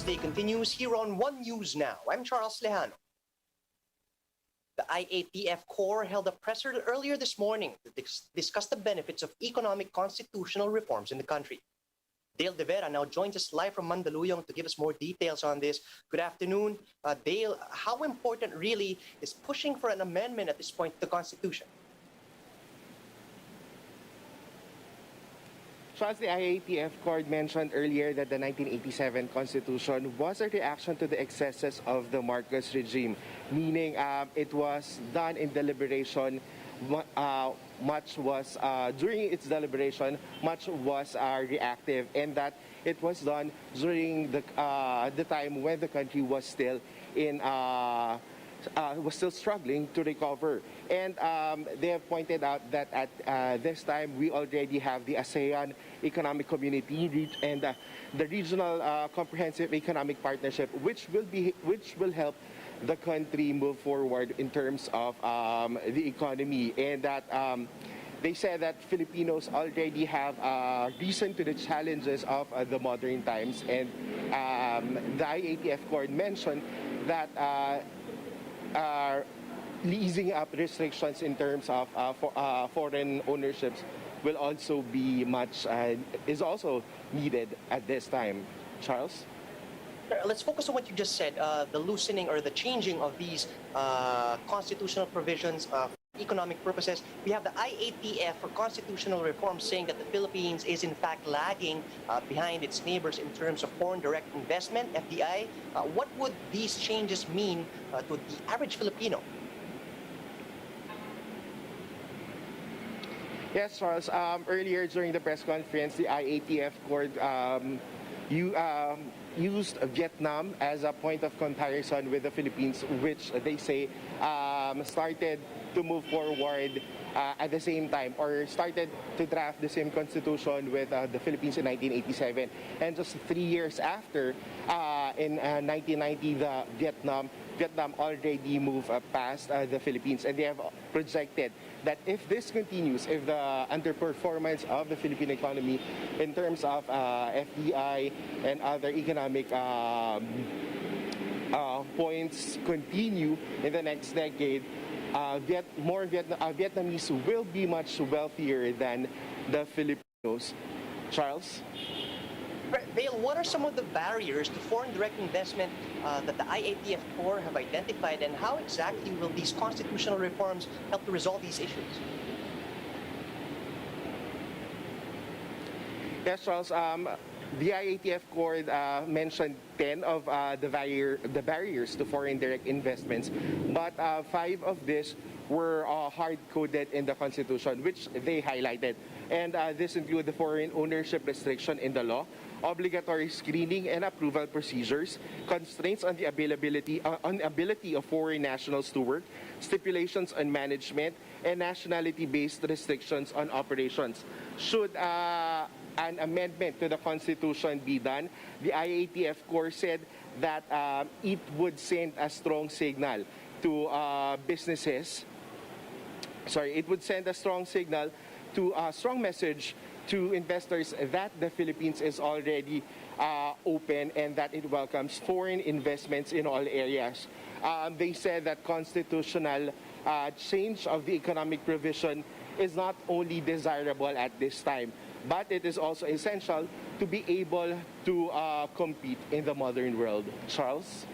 Newsday continues here on One News Now. I'm Charles Lejano. The IATF-CORE held a presser earlier this morning to discuss the benefits of economic constitutional reforms in the country. Dale De Vera now joins us live from Mandaluyong to give us more details on this. Good afternoon. Dale, how important really is pushing for an amendment at this point to the Constitution? As the IATF-CORE mentioned earlier that the 1987 Constitution was a reaction to the excesses of the Marcos regime, meaning it was done in deliberation. Much was during its deliberation, much was reactive, and that it was done during the time when the country was still struggling to recover. And they have pointed out that at this time we already have the ASEAN Economic Community and the Regional Comprehensive Economic Partnership, which will help the country move forward in terms of the economy, and that they said that Filipinos already have reason to the challenges of the modern times, and the IATF-CORE mentioned that easing up restrictions in terms of foreign ownerships will also be is also needed at this time. Charles? Let's focus on what you just said, the loosening or the changing of these constitutional provisions for economic purposes. We have the IATF for constitutional reform saying that the Philippines is in fact lagging behind its neighbors in terms of foreign direct investment, FDI. What would these changes mean to the average Filipino? Yes, Charles. Earlier during the press conference, the IATF-CORE used Vietnam as a point of comparison with the Philippines, which they say started to move forward at the same time, or started to draft the same constitution with the Philippines in 1987. And just 3 years after, in 1990, Vietnam already moved past the Philippines, and they have projected that if this continues, if the underperformance of the Philippine economy in terms of FDI and other economic points continue in the next decade, Vietnamese will be much wealthier than the Filipinos. Charles? Dale, what are some of the barriers to foreign direct investment that the IATF-CORE have identified, and how exactly will these constitutional reforms help to resolve these issues? Yes, Charles. The IATF-CORE mentioned 10 of the barriers to foreign direct investments, but 5 of these were hard-coded in the Constitution, which they highlighted. And this include the foreign ownership restriction in the law, obligatory screening and approval procedures, constraints on the ability of foreign nationals to work, stipulations on management, and nationality-based restrictions on operations. Should an amendment to the Constitution be done, the IATF-CORE said that it would send a strong signal to businesses. It would send a strong signal to a strong message to investors that the Philippines is already open and that it welcomes foreign investments in all areas. They said that constitutional change of the economic provision is not only desirable at this time, but it is also essential to be able to compete in the modern world. Charles?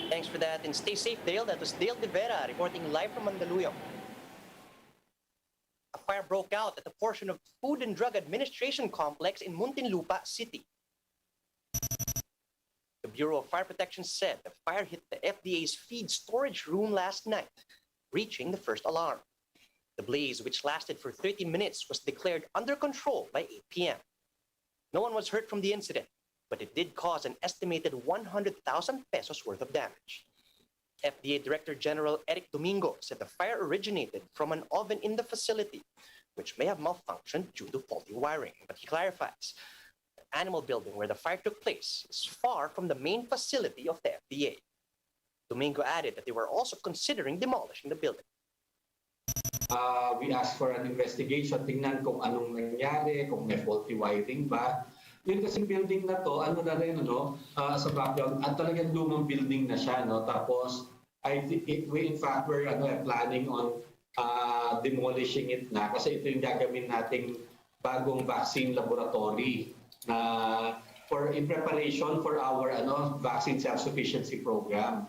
Thanks for that, and stay safe, Dale. That was Dale De Vera reporting live from Mandaluyong. A fire broke out at a portion of Food and Drug Administration complex in Muntinlupa City. The Bureau of Fire Protection said the fire hit the FDA's feed storage room last night, reaching the first alarm. The blaze, which lasted for 30 minutes, was declared under control by 8 p.m. No one was hurt from the incident, but it did cause an estimated 100,000 pesos worth of damage. FDA Director General Eric Domingo said the fire originated from an oven in the facility, which may have malfunctioned due to faulty wiring. But he clarifies, the animal building where the fire took place is far from the main facility of the FDA. Domingo added that they were also considering demolishing the building. We asked for an investigation, tingnan kung anong nangyari, kung may faulty wiring ba. Yung kasing building na to, ano na rin, sa background, at talagang lumang building na siya, no? Tapos, we in fact were planning on demolishing it na kasi ito yung gagawin nating bagong vaccine laboratory na in preparation for our vaccine self-sufficiency program.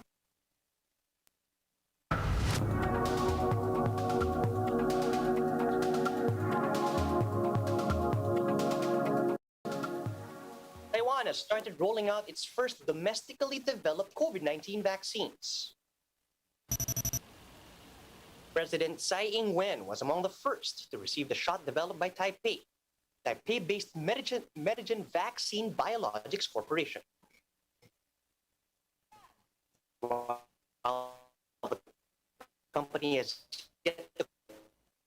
Taiwan has started rolling out its first domestically developed COVID-19 vaccines. President Tsai Ing-wen was among the first to receive the shot developed by Taipei-based Medigen Vaccine Biologics Corporation. While the company has yet to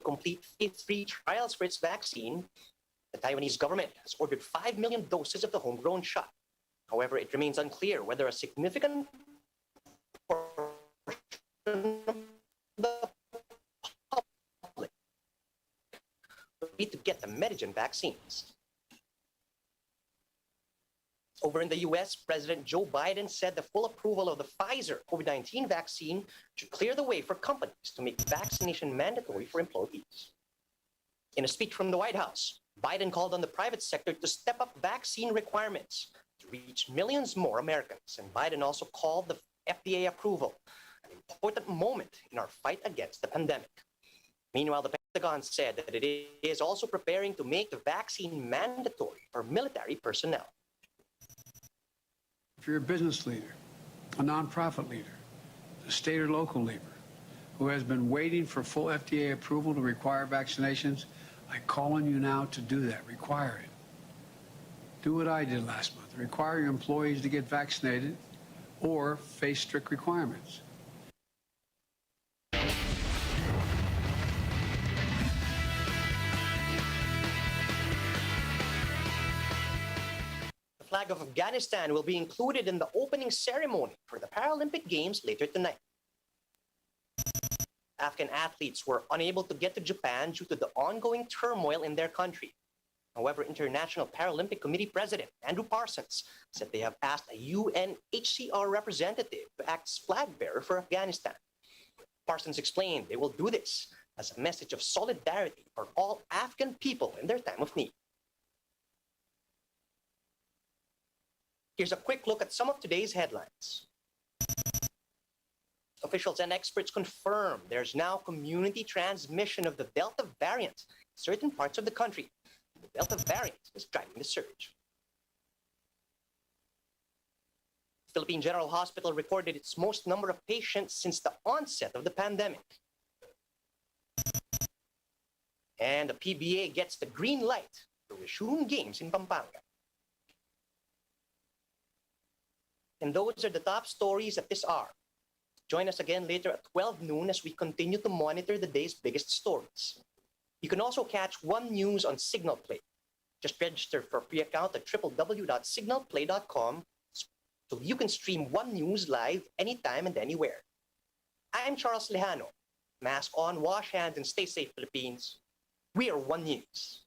complete phase 3 trials for its vaccine, the Taiwanese government has ordered 5 million doses of the homegrown shot. However, it remains unclear whether a significant portion of the public will need to get the Medigen vaccines. Over in the US, President Joe Biden said the full approval of the Pfizer COVID-19 vaccine should clear the way for companies to make vaccination mandatory for employees. In a speech from the White House, Biden called on the private sector to step up vaccine requirements to reach millions more Americans. And Biden also called the FDA approval an important moment in our fight against the pandemic. Meanwhile, the Pentagon said that it is also preparing to make the vaccine mandatory for military personnel. If you're a business leader, a nonprofit leader, a state or local leader who has been waiting for full FDA approval to require vaccinations, I call on you now to do that. Require it. Do what I did last month. Require your employees to get vaccinated or face strict requirements. The flag of Afghanistan will be included in the opening ceremony for the Paralympic Games later tonight. Afghan athletes were unable to get to Japan due to the ongoing turmoil in their country. However, International Paralympic Committee President Andrew Parsons said they have asked a UNHCR representative to act as flag bearer for Afghanistan. Parsons explained they will do this as a message of solidarity for all Afghan people in their time of need. Here's a quick look at some of today's headlines. Officials and experts confirm there's now community transmission of the Delta variant in certain parts of the country. The Delta variant is driving the surge. Philippine General Hospital recorded its most number of patients since the onset of the pandemic. And the PBA gets the green light to resume games in Pampanga. And those are the top stories at this hour. Join us again later at 12 noon as we continue to monitor the day's biggest stories. You can also catch One News on Signal Play. Just register for a free account at www.signalplay.com so you can stream One News live anytime and anywhere. I'm Charles Lejano. Mask on, wash hands, and stay safe, Philippines. We are One News.